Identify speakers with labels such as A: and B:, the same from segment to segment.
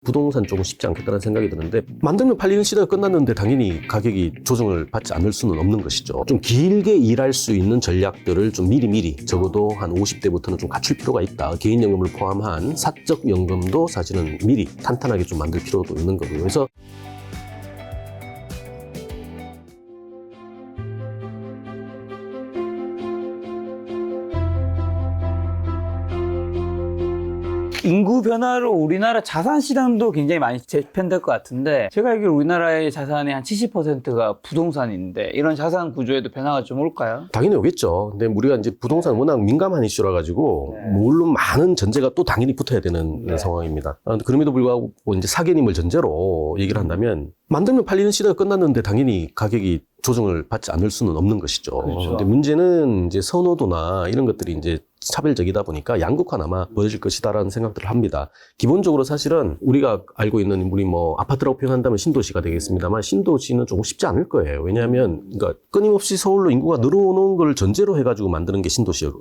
A: 부동산 쪽은 쉽지 않겠다는 생각이 드는데 만들면 팔리는 시대가 끝났는데 당연히 가격이 조정을 받지 않을 수는 없는 것이죠. 좀 길게 일할 수 있는 전략들을 좀 미리미리 적어도 한 50대부터는 좀 갖출 필요가 있다. 개인연금을 포함한 사적연금도 사실은 미리 탄탄하게 좀 만들 필요도 있는 거고요. 그래서
B: 인구 변화로 우리나라 자산 시장도 굉장히 많이 재편될 것 같은데, 제가 알기로 우리나라의 자산의 한 70%가 부동산인데 이런 자산 구조에도 변화가 좀 올까요?
A: 당연히 오겠죠. 근데 우리가 이제 부동산 워낙 민감한 이슈라 가지고 물론 많은 전제가 또 당연히 붙어야 되는 상황입니다. 그럼에도 불구하고 이제 사개님을 전제로 얘기를 한다면 만들면 팔리는 시대가 끝났는데 당연히 가격이 조정을 받지 않을 수는 없는 것이죠.
B: 그렇죠.
A: 근데 문제는 이제 선호도나 이런 것들이 이제 차별적이다 보니까 양극화는 아마 벌어질 것이다라는 생각들을 합니다. 기본적으로 사실은 우리가 알고 있는 우리 뭐 아파트라고 표현한다면 신도시가 되겠습니다만 신도시는 조금 쉽지 않을 거예요. 왜냐하면 그러니까 끊임없이 서울로 인구가 늘어오는 걸 전제로 해가지고 만드는 게 신도시란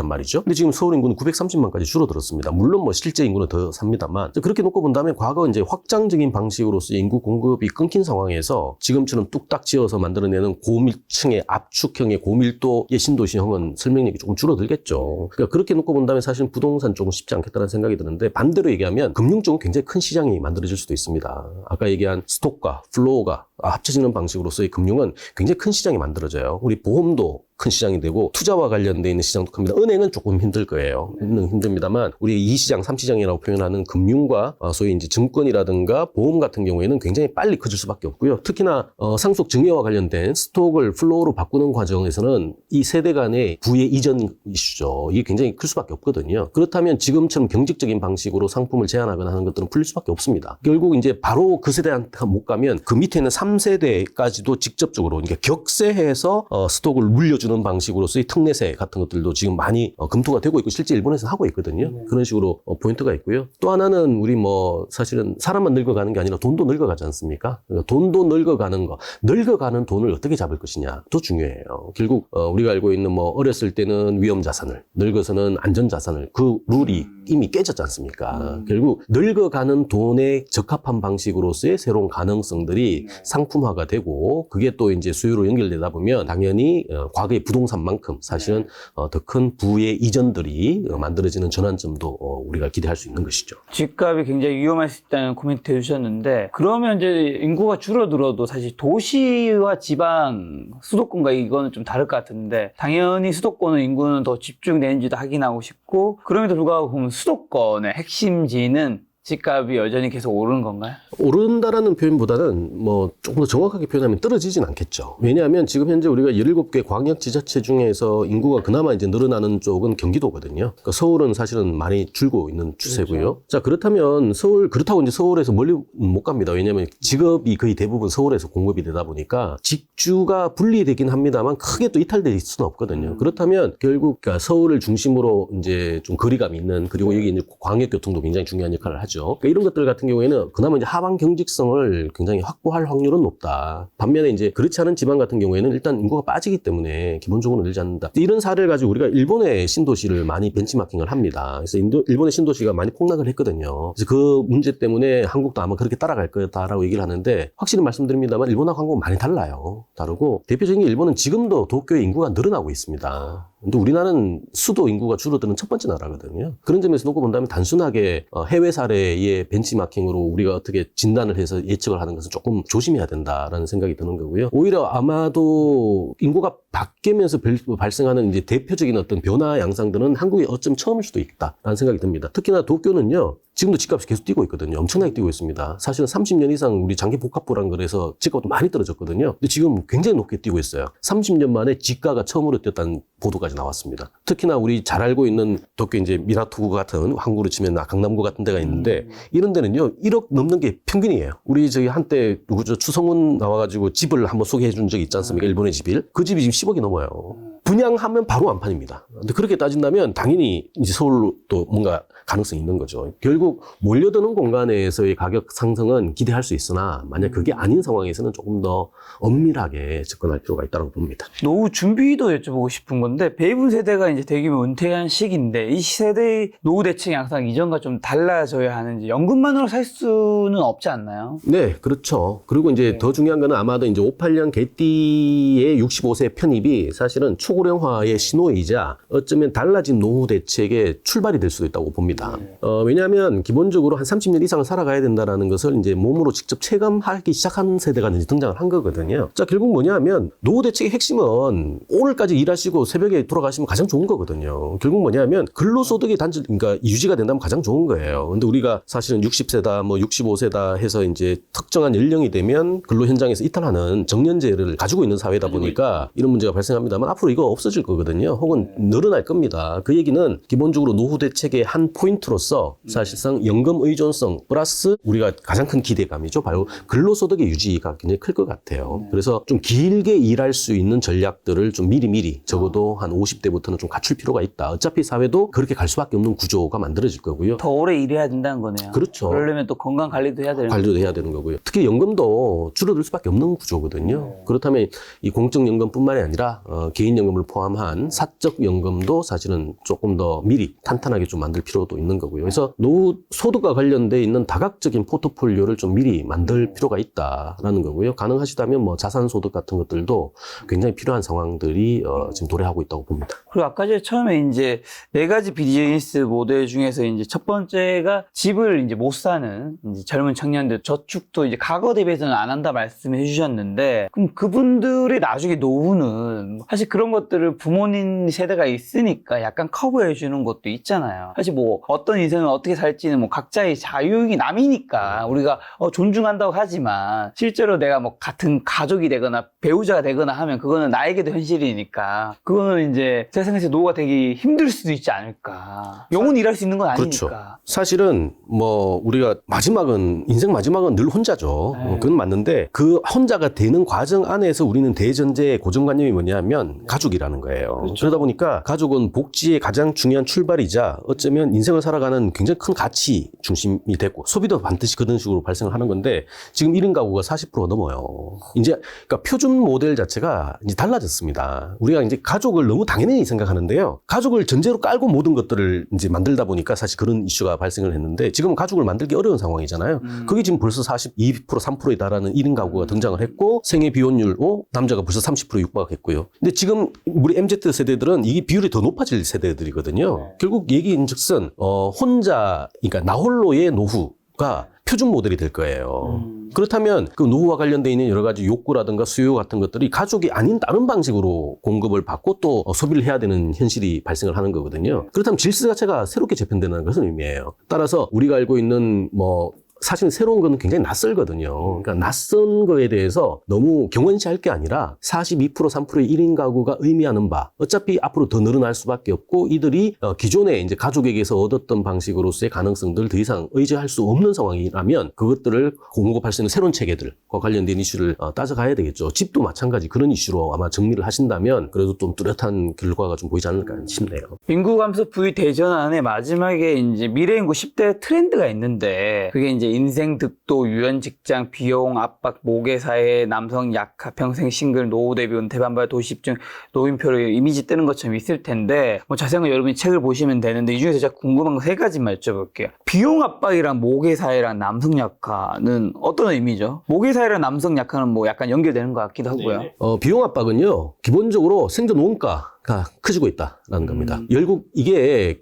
A: 말이죠. 근데 지금 서울 인구는 930만까지 줄어들었습니다. 물론 뭐 실제 인구는 더 삽니다만 그렇게 놓고 본다면 과거 이제 확장적인 방식으로서 인구 공급이 끊긴 상황에서 지금처럼 뚝딱 지어서 만들어내는 고밀층의 압축형의 고밀도의 신도시형은 설명력이 조금 줄어들겠죠. 그러니까 그렇게 놓고 본다면 사실 부동산 쪽은 쉽지 않겠다는 생각이 드는데 반대로 얘기하면 금융 쪽은 굉장히 큰 시장이 만들어질 수도 있습니다. 아까 얘기한 스톡과 플로우가 합쳐지는 방식으로서의 금융은 굉장히 큰 시장이 만들어져요. 우리 보험도 큰 시장이 되고 투자와 관련되어 있는 시장도 큽니다. 은행은 조금 힘들 거예요. 힘듭니다만 우리 2시장, 3시장이라고 표현하는 금융과 소위 이제 증권이라든가 보험 같은 경우에는 굉장히 빨리 커질 수밖에 없고요. 특히나 상속 증여와 관련된 스톡을 플로우로 바꾸는 과정에서는 이 세대 간의 부의 이전 이슈죠. 이게 굉장히 클 수밖에 없거든요. 그렇다면 지금처럼 경직적인 방식으로 상품을 제한하거나 하는 것들은 풀릴 수밖에 없습니다. 결국 이제 바로 그 세대한테 못 가면 그 밑에 있는 3세대까지도 직접적으로 그러니까 격세해서 스톡을 물려주는 방식으로서의 특례세 같은 것들도 지금 많이 검토가 되고 있고 실제 일본에서는 하고 있거든요. 그런 식으로 포인트가 있고요. 또 하나는 우리 뭐 사실은 사람만 늙어가는 게 아니라 돈도 늙어가지 않습니까? 그러니까 돈도 늙어가는 거, 늙어가는 돈을 어떻게 잡을 것이냐 도 중요해요. 결국 우리가 알고 있는 뭐 어렸을 때는 위험 자산을, 늙어서는 안전 자산을 그 룰이 이미 깨졌지 않습니까? 결국 늙어가는 돈에 적합한 방식으로서의 새로운 가능성들이 상품화가 되고 그게 또 이제 수요로 연결되다 보면 당연히 과거의 부동산만큼 사실은 더 큰 부의 이전들이 만들어지는 전환점도 우리가 기대할 수 있는 것이죠.
B: 집값이 굉장히 위험할 수 있다는 코멘트 해주셨는데, 그러면 이제 인구가 줄어들어도 사실 도시와 지방, 수도권과 이거는 좀 다를 것 같은데, 당연히 수도권은 인구는 더 집중되는지도 확인하고 싶고, 그럼에도 불구하고 보면 수도권의 핵심지는 집값이 여전히 계속 오르는 건가요?
A: 오른다라는 표현보다는 뭐 조금 더 정확하게 표현하면 떨어지진 않겠죠. 왜냐하면 지금 현재 우리가 17개 광역지자체 중에서 인구가 그나마 이제 늘어나는 쪽은 경기도거든요. 그러니까 서울은 사실은 많이 줄고 있는 추세고요. 그렇죠. 자, 그렇다면 그렇다고 이제 서울에서 멀리 못 갑니다. 왜냐하면 직업이 거의 대부분 서울에서 공급이 되다 보니까 직주가 분리되긴 합니다만 크게 또 이탈될 수는 없거든요. 그렇다면 결국 그러니까 서울을 중심으로 이제 좀 거리감이 있는 그리고 여기 이제 광역교통도 굉장히 중요한 역할을 하죠. 그러니까 이런 것들 같은 경우에는 그나마 이제 하방 경직성을 굉장히 확보할 확률은 높다. 반면에 이제 그렇지 않은 지방 같은 경우에는 일단 인구가 빠지기 때문에 기본적으로 늘지 않는다. 이런 사례를 가지고 우리가 일본의 신도시를 많이 벤치마킹을 합니다. 그래서 일본의 신도시가 많이 폭락을 했거든요. 그래서 그 문제 때문에 한국도 아마 그렇게 따라갈 거다라고 얘기를 하는데 확실히 말씀드립니다만 일본하고 한국은 많이 달라요. 다르고 대표적인 게 일본은 지금도 도쿄의 인구가 늘어나고 있습니다. 근데 우리나라는 수도 인구가 줄어드는 첫 번째 나라거든요. 그런 점에서 놓고 본다면 단순하게 해외 사례의 벤치마킹으로 우리가 어떻게 진단을 해서 예측을 하는 것은 조금 조심해야 된다라는 생각이 드는 거고요. 오히려 아마도 인구가 바뀌면서 발생하는 이제 대표적인 어떤 변화 양상들은 한국이 어쩜 처음일 수도 있다라는 생각이 듭니다. 특히나 도쿄는요. 지금도 집값이 계속 뛰고 있거든요. 엄청나게 뛰고 있습니다. 사실은 30년 이상 우리 장기 복합부라는 거라서 집값도 많이 떨어졌거든요. 근데 지금 굉장히 높게 뛰고 있어요. 30년 만에 지가가 처음으로 뛰었다는 보도까지 나왔습니다. 특히나 우리 잘 알고 있는 도쿄 이제 미나토구 같은 항구로 치면 강남구 같은 데가 있는데 이런 데는요 1억 넘는 게 평균이에요. 우리 저기 한때 누구죠 추성훈 나와가지고 집을 한번 소개해 준 적이 있지 않습니까? 일본의 집을. 그 집이 지금 10억이 넘어요. 분양하면 바로 완판입니다. 근데 그렇게 따진다면 당연히 이제 서울로 또 뭔가 가능성이 있는 거죠. 결국 몰려드는 공간에서의 가격 상승은 기대할 수 있으나 만약 그게 아닌 상황에서는 조금 더 엄밀하게 접근할 필요가 있다고 봅니다.
B: 노후 준비도 여쭤보고 싶은 건데 베이비 세대가 이제 대규모 은퇴한 시기인데 이 세대의 노후 대책이 항상 이전과 좀 달라져야 하는지 연금만으로 살 수는 없지 않나요?
A: 네, 그렇죠. 그리고 이제 더 중요한 거는 아마도 이제 58년 개띠의 65세 편입이 사실은 초고령화의 신호이자 어쩌면 달라진 노후 대책의 출발이 될 수도 있다고 봅니다. 왜냐하면 기본적으로 한 30년 이상을 살아가야 된다는 것을 이제 몸으로 직접 체감하기 시작한 세대가 이제 등장을 한 거거든요. 자, 결국 뭐냐면 노후 대책의 핵심은 오늘까지 일하시고 새벽에 돌아가시면 가장 좋은 거거든요. 결국 뭐냐면 근로소득이 그러니까 유지가 된다면 가장 좋은 거예요. 근데 우리가 사실은 60세다, 뭐 65세다 해서 이제 특정한 연령이 되면 근로 현장에서 이탈하는 정년제를 가지고 있는 사회다 보니까 이런 문제가 발생합니다만 앞으로 이거 없어질 거거든요. 혹은 늘어날 겁니다. 그 얘기는 기본적으로 노후 대책의 한 포인트로서 사실상 연금 의존성 플러스 우리가 가장 큰 기대감이죠. 바로 근로소득의 유지가 굉장히 클 것 같아요. 그래서 좀 길게 일할 수 있는 전략들을 좀 미리 적어도 한 50대부터는 좀 갖출 필요가 있다. 어차피 사회도 그렇게 갈 수밖에 없는 구조가 만들어질 거고요.
B: 더 오래 일해야 된다는 거네요.
A: 그렇죠.
B: 그러려면 또 건강 관리도 해야 되는
A: 관리도 해야 되는 거고요. 특히 연금도 줄어들 수밖에 없는 구조거든요. 그렇다면 이 공적연금뿐만이 아니라 개인연금을 포함한 사적연금도 사실은 조금 더 미리 탄탄하게 좀 만들 필요도 있는 거고요. 그래서 노후 소득과 관련돼 있는 다각적인 포트폴리오를 좀 미리 만들 필요가 있다라는 거고요. 가능하시다면 뭐 자산소득 같은 것들도 굉장히 필요한 상황들이 지금 도래하고 있다고 봅니다.
B: 그리고 아까 전에 처음에 이제 네 가지 비즈니스 모델 중에서 이제 첫 번째가 집을 이제 못 사는 이제 젊은 청년들 저축도 이제 과거 대비해서는 안 한다 말씀해 주셨는데 그럼 그분들의 나중에 노후는 사실 그런 것들을 부모님 세대가 있으니까 약간 커버해 주는 것도 있잖아요. 사실 뭐 어떤 인생을 어떻게 살지는 뭐 각자의 자유이 남이니까 우리가 존중한다고 하지만 실제로 내가 뭐 같은 가족이 되거나 배우자가 되거나 하면 그거는 나에게도 현실이니까 그거는 이제 세상에서 노후가 되기 힘들 수도 있지 않을까. 영원히 일할 수 있는 건 아니니까.
A: 그렇죠. 사실은 뭐 우리가 인생 마지막은 늘 혼자죠. 그건 맞는데 그 혼자가 되는 과정 안에서 우리는 대전제 고정관념이 뭐냐면 가족이라는 거예요.
B: 그렇죠.
A: 그러다 보니까 가족은 복지의 가장 중요한 출발이자 어쩌면 인생을 살아가는 굉장히 큰 가치 중심이 됐고 소비도 반드시 그런 식으로 발생을 하는 건데 지금 1인 가구가 40% 넘어요. 이제 그러니까 표준 모델 자체가 이제 달라졌습니다. 우리가 이제 가족을 너무 당연히 생각하는데요. 가족을 전제로 깔고 모든 것들을 이제 만들다 보니까 사실 그런 이슈가 발생을 했는데 지금은 가족을 만들기 어려운 상황이잖아요. 그게 지금 벌써 42% 3%에 달하는 1인 가구가 등장을 했고 생애 비혼율 남자가 벌써 30% 육박했고요. 근데 지금 우리 MZ 세대들은 이게 비율이 더 높아질 세대들이거든요. 결국 얘기인즉슨 혼자 그러니까 나홀로의 노후가 표준 모델이 될 거예요. 그렇다면 그 노후와 관련되어 있는 여러 가지 욕구라든가 수요 같은 것들이 가족이 아닌 다른 방식으로 공급을 받고 또 소비를 해야 되는 현실이 발생을 하는 거거든요. 그렇다면 질서 자체가 새롭게 재편된다는 것은 의미해요. 따라서 우리가 알고 있는 사실 새로운 거는 굉장히 낯설거든요. 그러니까 낯선 거에 대해서 너무 경원시할 게 아니라 42% 3%의 1인 가구가 의미하는 바 어차피 앞으로 더 늘어날 수밖에 없고 이들이 기존에 이제 가족에게서 얻었던 방식으로서의 가능성들을 더 이상 의지할 수 없는 상황이라면 그것들을 공급할 수 있는 새로운 체계들과 관련된 이슈를 따져가야 되겠죠. 집도 마찬가지 그런 이슈로 아마 정리를 하신다면 그래도 좀 뚜렷한 결과가 좀 보이지 않을까 싶네요.
B: 인구 감소 부위 대전환의 마지막에 이제 미래 인구 10대 트렌드가 있는데 그게 이제 인생 득도, 유연 직장, 비용 압박, 모계사회, 남성 약화, 평생 싱글, 노후 대비, 은퇴 반발, 도시 집중, 노인표로 이미지 뜨는 것처럼 있을 텐데 뭐 자세한 건 여러분이 책을 보시면 되는데 이 중에서 제가 궁금한 거 세 가지만 여쭤볼게요. 비용 압박이랑 모계사회랑 남성 약화는 어떤 의미죠? 모계사회랑 남성 약화는 뭐 약간 연결되는 것 같기도 하고요.
A: 비용 압박은요 기본적으로 생존 원가 커지고 있다라는 겁니다. 결국 이게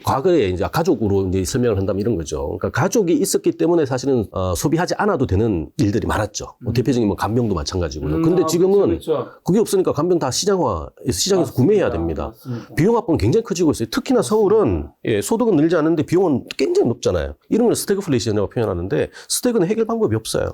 A: 과거에 이제 가족으로 이제 설명을 한다면 이런 거죠. 그러니까 가족이 있었기 때문에 사실은 소비하지 않아도 되는 일들이 많았죠. 대표적인 뭐 간병도 마찬가지고요. 근데 지금은
B: 그렇죠.
A: 그게 없으니까 간병 다 시장에서 구매해야 됩니다. 비용 압박은 굉장히 커지고 있어요. 특히나 서울은 소득은 늘지 않는데 비용은 굉장히 높잖아요. 이런 걸 스태그플레이션이라고 표현하는데 스태그는 해결 방법이 없어요.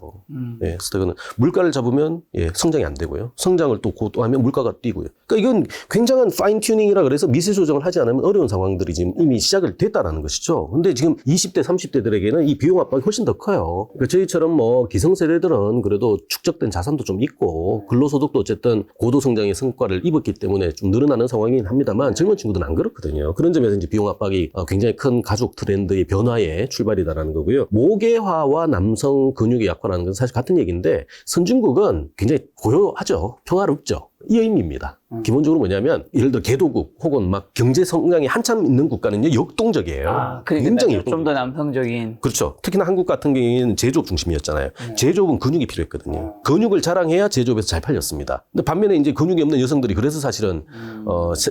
A: 스태그는 물가를 잡으면 성장이 안 되고요. 성장을 또 고도하면 물가가 뛰고요. 그러니까 이건 굉장한 파인 튜닝이라 그래서 미세 조정을 하지 않으면 어려운 상황들이 지금 이미 시작을 됐다라는 것이죠. 근데 지금 20대, 30대들에게는 이 비용 압박이 훨씬 더 커요. 그러니까 저희처럼 뭐 기성세대들은 그래도 축적된 자산도 좀 있고 근로소득도 어쨌든 고도성장의 성과를 입었기 때문에 좀 늘어나는 상황이긴 합니다만 젊은 친구들은 안 그렇거든요. 그런 점에서 이제 비용 압박이 굉장히 큰 가족 트렌드의 변화의 출발이다라는 거고요. 모계화와 남성 근육의 약화라는 건 사실 같은 얘기인데 선진국은 굉장히 고요하죠. 평화롭죠. 이 의미입니다. 기본적으로 뭐냐면 예를 들어 개도국 혹은 막 경제 성장이 한참 있는 국가는요 역동적이에요. 굉장히
B: 좀 더 남성적인.
A: 그렇죠. 특히나 한국 같은 경우에는 제조업 중심이었잖아요. 제조업은 근육이 필요했거든요. 근육을 자랑해야 제조업에서 잘 팔렸습니다. 근데 반면에 이제 근육이 없는 여성들이 그래서 사실은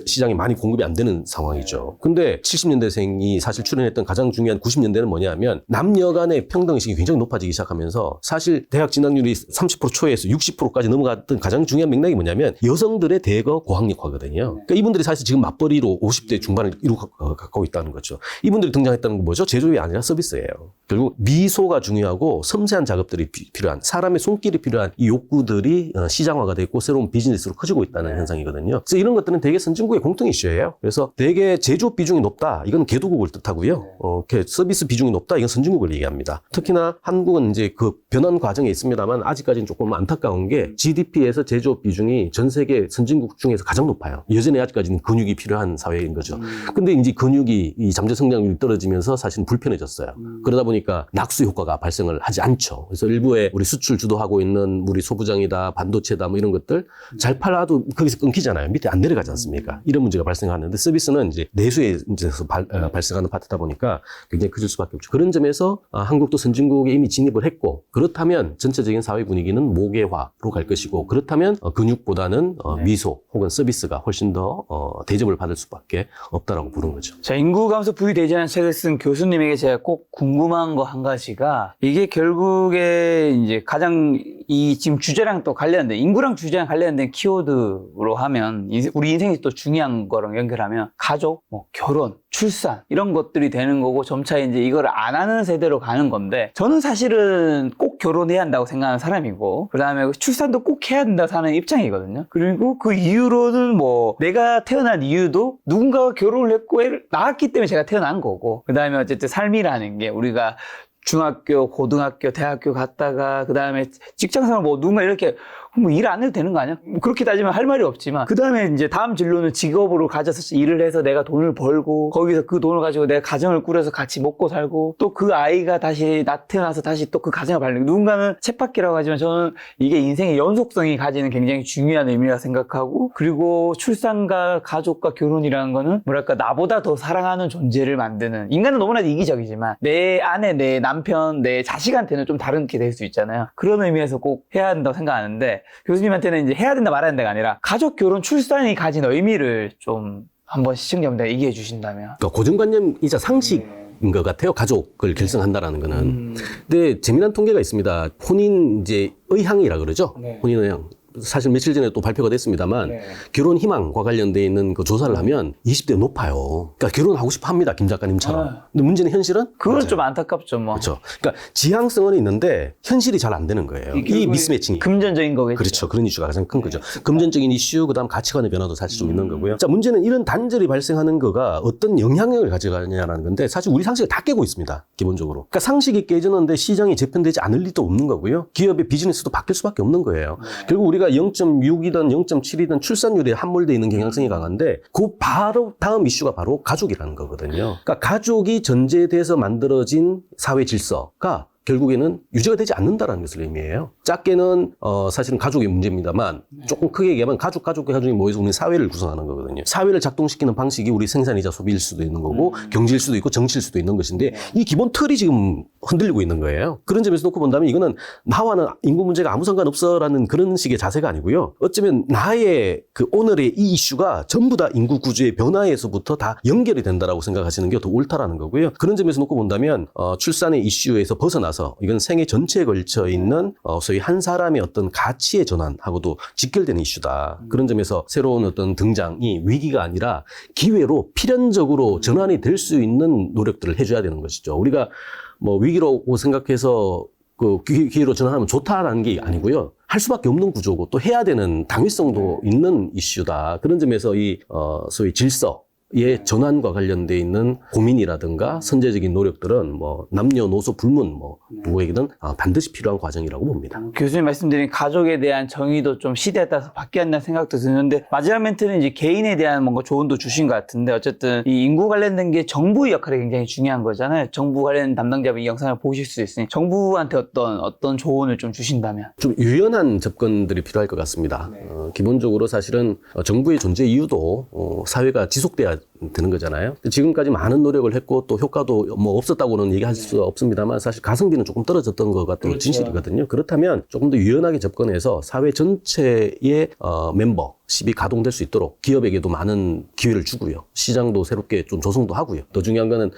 A: 시장에 많이 공급이 안 되는 상황이죠. 근데 70년대생이 사실 출연했던 가장 중요한 90년대는 뭐냐면 남녀 간의 평등의식이 굉장히 높아지기 시작하면서 사실 대학 진학률이 30% 초에서 60%까지 넘어갔던 가장 중요한 맥락이 뭐냐면 여성들의 대거 고학력화거든요. 그러니까 이분들이 사실 지금 맞벌이로 50대 중반을 이루고 있다는 거죠. 이분들이 등장했다는 건 뭐죠? 제조업이 아니라 서비스예요. 결국 미소가 중요하고 섬세한 작업들이 필요한 사람의 손길이 필요한 이 욕구들이 시장화가 됐고 새로운 비즈니스로 커지고 있다는 현상이거든요. 그래서 이런 것들은 되게 선진국의 공통 이슈예요. 그래서 되게 제조업 비중이 높다. 이건 개도국을 뜻하고요. 서비스 비중이 높다. 이건 선진국을 얘기합니다. 특히나 한국은 이제 그 변환 과정에 있습니다만 아직까지는 조금 안타까운 게 GDP에서 제조업 비중이 전 세계 선진국 중에서 가장 높아요. 여전히 아직까지는 근육이 필요한 사회인 거죠. 근데 이제 근육이 이 잠재 성장률이 떨어지면서 사실은 불편해졌어요. 그러다 보니까 낙수 효과가 발생을 하지 않죠. 그래서 일부의 우리 수출 주도하고 있는 우리 소부장이다, 반도체다 뭐 이런 것들 잘 팔아도 거기서 끊기잖아요. 밑에 안 내려가지 않습니까? 이런 문제가 발생하는데 서비스는 이제 내수에서 발생하는 파트다 보니까 굉장히 커질 수밖에 없죠. 그런 점에서 한국도 선진국에 이미 진입을 했고 그렇다면 전체적인 사회 분위기는 모계화로 갈 것이고 그렇다면 근육보다는 미소 혹은 서비스가 훨씬 더 대접을 받을 수밖에 없다라고 보는 거죠.
B: 자, 인구 감소 부의대전환 책을 쓴 교수님에게 제가 꼭 궁금한 거 한 가지가 이게 결국에 이제 가장 이 지금 주제랑 또 관련된 인구랑 주제랑 관련된 키워드로 하면 우리 인생이 또 중요한 거랑 연결하면 가족, 뭐 결혼, 출산 이런 것들이 되는 거고 점차 이제 이걸 안 하는 세대로 가는 건데 저는 사실은 꼭 결혼해야 한다고 생각하는 사람이고 그다음에 출산도 꼭 해야 된다고 사는 입장이거든요. 그리고 그 이유로는 뭐 내가 태어난 이유도 누군가가 결혼을 했고 애를 낳았기 때문에 제가 태어난 거고 그다음에 어쨌든 삶이라는 게 우리가 중학교, 고등학교, 대학교 갔다가 그다음에 직장생활 뭐 누군가 이렇게 뭐 일 안 해도 되는 거 아니야? 뭐 그렇게 따지면 할 말이 없지만 그 다음에 이제 다음 진로는 직업으로 가져서 일을 해서 내가 돈을 벌고 거기서 그 돈을 가지고 내가 가정을 꾸려서 같이 먹고 살고 또 그 아이가 다시 나 태어나서 다시 또 그 가정을 발리고 누군가는 쳇바퀴라고 하지만 저는 이게 인생의 연속성이 가지는 굉장히 중요한 의미라 생각하고 그리고 출산과 가족과 결혼이라는 거는 뭐랄까 나보다 더 사랑하는 존재를 만드는 인간은 너무나 이기적이지만 내 아내, 내 남편, 내 자식한테는 좀 다른 게 될 수 있잖아요. 그런 의미에서 꼭 해야 한다고 생각하는데 교수님한테는 이제 해야 된다 말아야 된다가 아니라 가족, 결혼, 출산이 가진 의미를 좀 한번 시청자분들 얘기해 주신다면.
A: 그러니까 고정관념이자 상식인 것 같아요. 가족을 결성한다라는 거는. 근데 재미난 통계가 있습니다. 혼인 이제 의향이라 그러죠. 혼인 의향. 사실 며칠 전에 또 발표가 됐습니다만 결혼 희망과 관련되어 있는 그 조사를 하면 20대 높아요. 그러니까 결혼하고 싶어 합니다. 김 작가님처럼. 근데 문제는 현실은?
B: 그건
A: 맞아요.
B: 좀 안타깝죠. 뭐.
A: 그렇죠. 그러니까 지향성은 있는데 현실이 잘 안 되는 거예요. 이 미스매칭이.
B: 금전적인 거겠죠.
A: 그렇죠. 그런 이슈가 가장 큰 거죠. 금전적인 이슈, 그다음 가치관의 변화도 사실 좀 있는 거고요. 자, 문제는 이런 단절이 발생하는 거가 어떤 영향력을 가져가느냐라는 건데 사실 우리 상식을 다 깨고 있습니다. 기본적으로. 그러니까 상식이 깨지는데 시장이 재편되지 않을 리도 없는 거고요. 기업의 비즈니스도 바뀔 수밖에 없는 거예요. 결국 우리가 0.6이든 0.7이든 출산율에 함몰되어 있는 경향성이 강한데 그 바로 다음 이슈가 바로 가족이라는 거거든요. 그러니까 가족이 전제돼서 만들어진 사회 질서가 결국에는 유지가 되지 않는다는 것을 의미해요. 작게는 사실은 가족의 문제입니다만 조금 크게 얘기하면 가족이 모여서 우리 사회를 구성하는 거거든요. 사회를 작동시키는 방식이 우리 생산이자 소비일 수도 있는 거고 경제일 수도 있고 정치일 수도 있는 것인데 이 기본 틀이 지금 흔들리고 있는 거예요. 그런 점에서 놓고 본다면 이거는 나와는 인구 문제가 아무 상관없어라는 그런 식의 자세가 아니고요. 어쩌면 나의 그 오늘의 이 이슈가 전부 다 인구 구조의 변화에서부터 다 연결이 된다라고 생각하시는 게 더 옳다라는 거고요. 그런 점에서 놓고 본다면 출산의 이슈에서 벗어나서 이건 생애 전체에 걸쳐 있는 소위 한 사람의 어떤 가치의 전환하고도 직결되는 이슈다. 그런 점에서 새로운 어떤 등장이 위기가 아니라 기회로 필연적으로 전환이 될 수 있는 노력들을 해줘야 되는 것이죠. 우리가 뭐 위기라고 생각해서 그 기회로 전환하면 좋다라는 게 아니고요. 할 수밖에 없는 구조고 또 해야 되는 당위성도 있는 이슈다. 그런 점에서 이 소위 질서의 전환과 관련돼 있는 고민이라든가 선제적인 노력들은 뭐 남녀노소 불문 뭐 누구에게든 반드시 필요한 과정이라고 봅니다.
B: 교수님 말씀드린 가족에 대한 정의도 좀 시대에 따라서 바뀌었나 생각도 드는데 마지막 멘트는 이제 개인에 대한 뭔가 조언도 주신 것 같은데 어쨌든 이 인구 관련된 게 정부의 역할이 굉장히 중요한 거잖아요. 정부 관련 담당자분 이 영상을 보실 수 있으니 정부한테 어떤 조언을 좀 주신다면
A: 좀 유연한 접근들이 필요할 것 같습니다. 기본적으로 사실은 정부의 존재 이유도 사회가 지속돼야 되는 거잖아요. 지금까지 많은 노력을 했고 또 효과도 뭐 없었다고는 얘기할 수 없습니다만 사실 가성비는 조금 떨어졌던 것 같은 진실이거든요. 그렇다면 조금 더 유연하게 접근해서 사회 전체의 멤버십이 가동될 수 있도록 기업에게도 많은 기회를 주고요. 시장도 새롭게 좀 조성도 하고요. 더 중요한 거는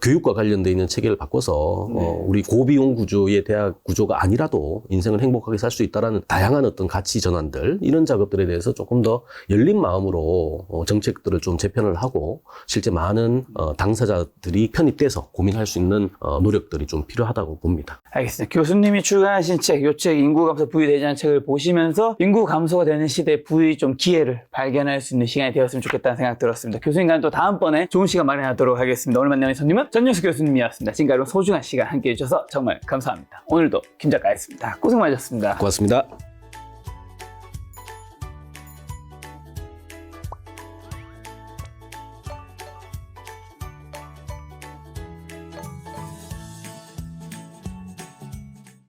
A: 교육과 관련돼 있는 체계를 바꿔서 우리 고비용 구조의 대학 구조가 아니라도 인생을 행복하게 살 수 있다라는 다양한 어떤 가치 전환들 이런 작업들에 대해서 조금 더 열린 마음으로 정책들을 좀 재편을 하고 실제 많은 당사자들이 편입돼서 고민할 수 있는 노력들이 좀 필요하다고 봅니다.
B: 알겠습니다. 교수님이 출간하신 책, 요 책 인구 감소 부의 대전환 책을 보시면서 인구 감소가 되는 시대에 부의 좀 기회를 발견할 수 있는 시간이 되었으면 좋겠다는 생각 들었습니다. 교수님과는 또 다음번에 좋은 시간 마련하도록 하겠습니다. 오늘 만나는 손님은 전영수 교수님이었습니다. 지금까지 소중한 시간 함께해 주셔서 정말 감사합니다. 오늘도 김 작가였습니다. 고생 많으셨습니다.
A: 고맙습니다.